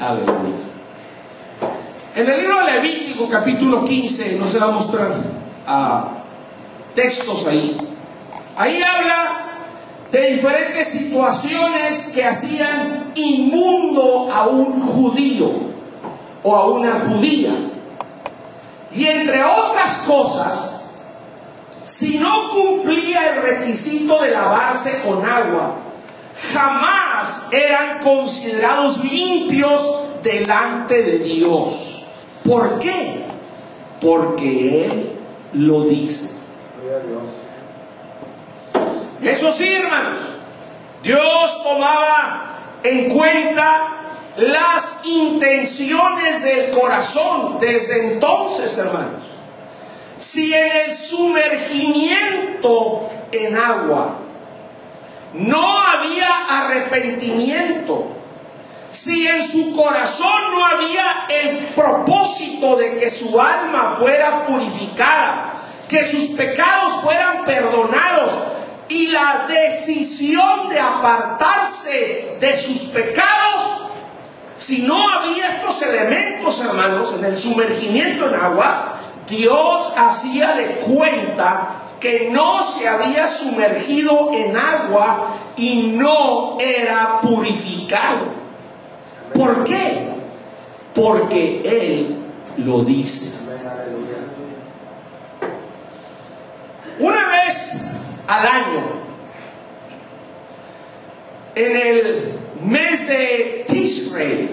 Aleluya. En el libro de Levítico, capítulo 15, no se va a mostrar textos ahí. Ahí habla de diferentes situaciones que hacían inmundo a un judío o a una judía. Y entre otras cosas, si no cumplía el requisito de lavarse con agua, jamás eran considerados limpios delante de Dios. ¿Por qué? Porque Él lo dice. Eso sí, hermanos, Dios tomaba en cuenta las intenciones del corazón desde entonces, hermanos. Si en el sumergimiento en agua no había arrepentimiento, si en su corazón no había el propósito de que su alma fuera purificada, que sus pecados fueran perdonados, y la decisión de apartarse de sus pecados, si no había estos elementos, hermanos, en el sumergimiento en agua, Dios hacía de cuenta que no se había sumergido en agua y no era purificado. ¿Por qué? Porque Él lo dice. Una vez al año, en el mes de Tishrei,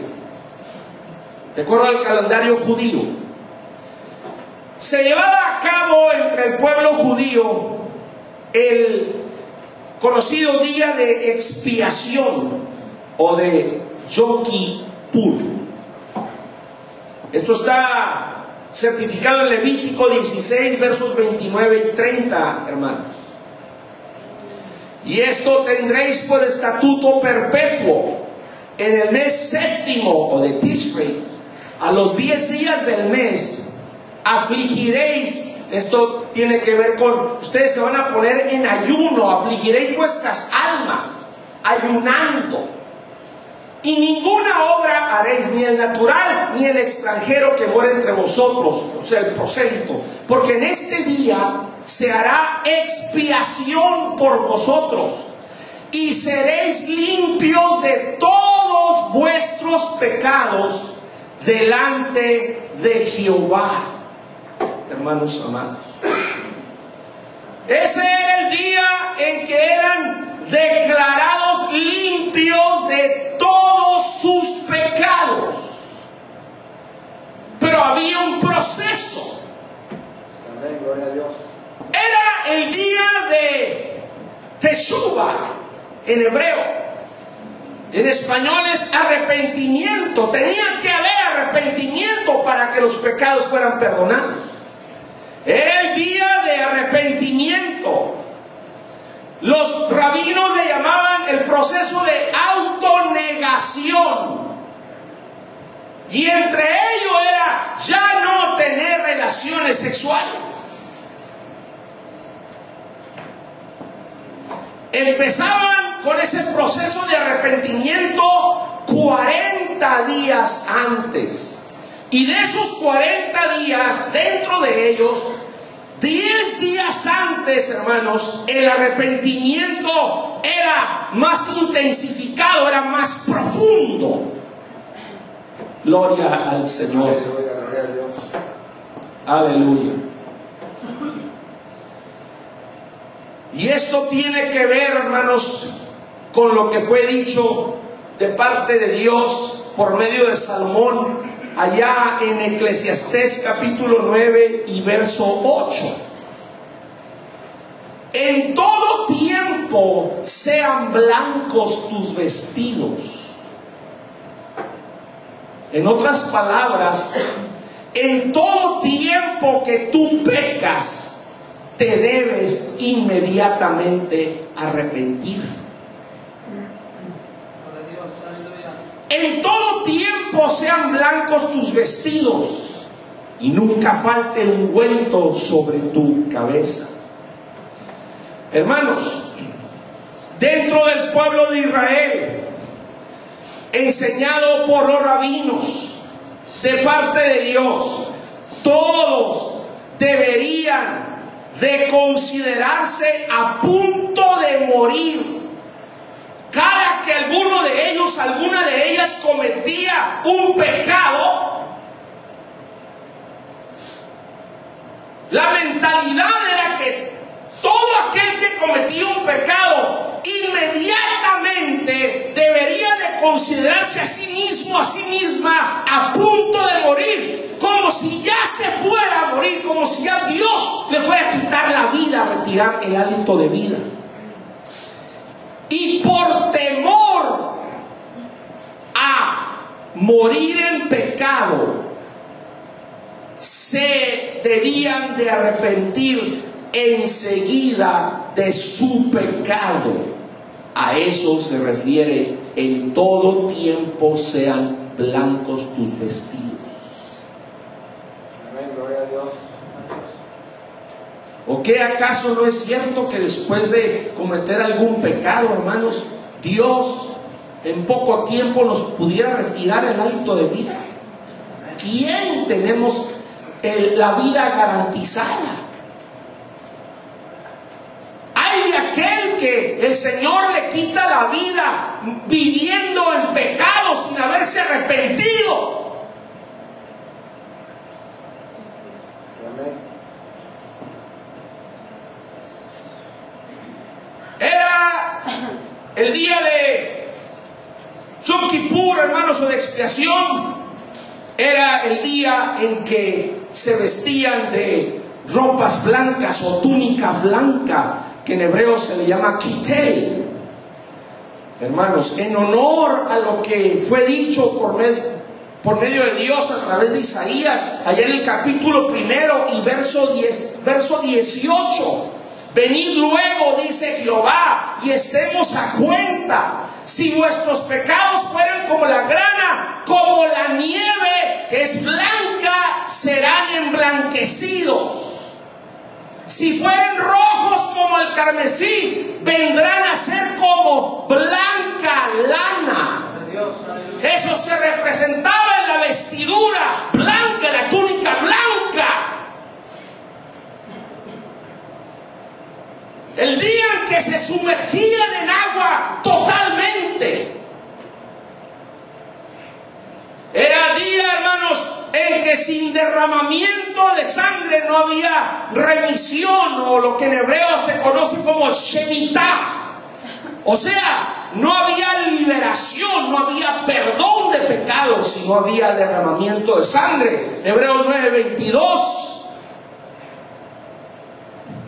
de acuerdo al calendario judío, se llevaba a cabo entre el pueblo judío el conocido día de expiación o de Yom Kippur. Esto está certificado en Levítico 16, versos 29 y 30, hermanos. Y esto tendréis por estatuto perpetuo en el mes séptimo o de Tishrei, a los 10 días del mes, afligiréis. Esto tiene que ver con, ustedes se van a poner en ayuno, afligiréis vuestras almas, ayunando. Y ninguna obra haréis, ni el natural, ni el extranjero que mora entre vosotros, o sea, el prosélito, porque en este día se hará expiación por vosotros, y seréis limpios de todos vuestros pecados delante de Jehová. Hermanos amados, ese era el día en que eran declarados limpios de todos sus pecados. Pero había un proceso. Amén, gloria a Dios. Era el día de Teshuvah en hebreo. En español es arrepentimiento. Tenía que haber arrepentimiento para que los pecados fueran perdonados. Era el día de arrepentimiento. Los rabinos le llamaban el proceso de autonegación. Y entre ellos era ya no tener relaciones sexuales. Empezaban con ese proceso de arrepentimiento 40 días antes. Y de esos 40 días, dentro de ellos, 10 días antes, hermanos, el arrepentimiento era más intensificado, era más profundo. Gloria al Señor. Gloria a Dios. Aleluya. Y eso tiene que ver, hermanos, con lo que fue dicho de parte de Dios por medio de Salomón allá en Eclesiastés capítulo 9 y verso 8. En todo tiempo sean blancos tus vestidos. En otras palabras, en todo tiempo que tú pecas, te debes inmediatamente arrepentir. En todo tiempo sean blancos tus vestidos y nunca falte ungüento sobre tu cabeza. Hermanos, dentro del pueblo de Israel enseñado por los rabinos de parte de Dios, todos deberían de considerarse a punto de morir. Cada que alguna de ellas cometía un pecado, la mentalidad era que todo aquel que cometía un pecado inmediatamente debería de considerarse a sí mismo, a sí misma, a punto de morir, como si ya se fuera a morir, como si ya Dios le fuera a quitar la vida, a retirar el hálito de vida. Y por temor a morir en pecado, se debían de arrepentir enseguida de su pecado. A eso se refiere: en todo tiempo sean blancos tus vestidos. Amén, gloria a Dios. ¿O qué acaso no es cierto que después de cometer algún pecado, hermanos, Dios en poco tiempo nos pudiera retirar el hálito de vida? ¿Quién tenemos la vida garantizada? Hay de aquel que el Señor le quita la vida viviendo en pecado sin haberse arrepentido. Amén. Era el día de Yom Kippur, hermanos, o de expiación. Era el día en que se vestían de ropas blancas o túnica blanca, que en hebreo se le llama kitel. Hermanos, en honor a lo que fue dicho por medio de Dios a través de Isaías, allá en el capítulo 1 y verso 18. Venid luego, dice Jehová, y estemos a cuenta. Si vuestros pecados fueran como la grana, como la nieve que es blanca, serán emblanquecidos. Si fueren rojos como el carmesí, vendrán a ser como blanca lana. Eso se representaba en la vestidura blanca, la túnica blanca. El día en que se sumergían en agua totalmente. Era día, hermanos, en que sin derramamiento de sangre no había remisión, o lo que en hebreo se conoce como shemitah. O sea, no había liberación, no había perdón de pecados si no había derramamiento de sangre. Hebreos 9:22.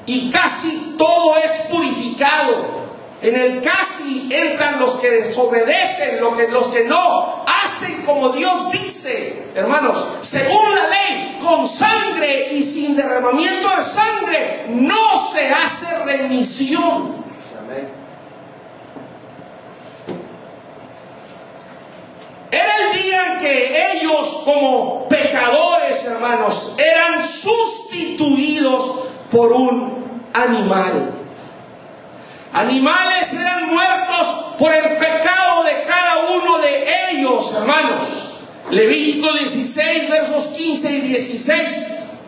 Y casi todo es purificado. En el casi entran los que desobedecen, los que no hacen como Dios dice. Hermanos, según la ley, con sangre y sin derramamiento de sangre no se hace remisión. Amén. Era el día en que ellos, como pecadores, hermanos, eran sustituidos por un animal. Animales eran muertos por el pecado de cada uno de ellos, hermanos. Levítico 16, versos 15 y 16.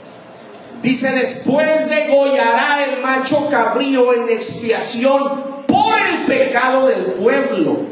Dice: después degollará el macho cabrío en expiación por el pecado del pueblo,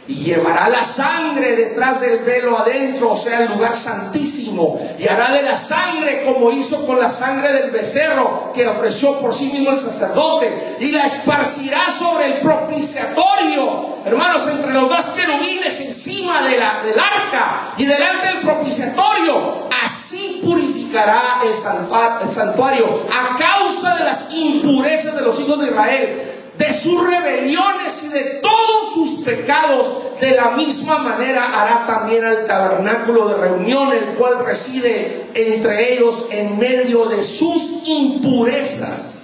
y llevará la sangre detrás del velo adentro, o sea, el lugar santísimo, y hará de la sangre como hizo con la sangre del becerro que ofreció por sí mismo el sacerdote, y la esparcirá sobre el propiciatorio, hermanos, entre los dos querubines encima del arca y delante del propiciatorio. Así purificará el santuario a causa de las impurezas de los hijos de Israel, de sus rebeliones y de todos sus pecados. De la misma manera hará también al tabernáculo de reunión, el cual reside entre ellos en medio de sus impurezas.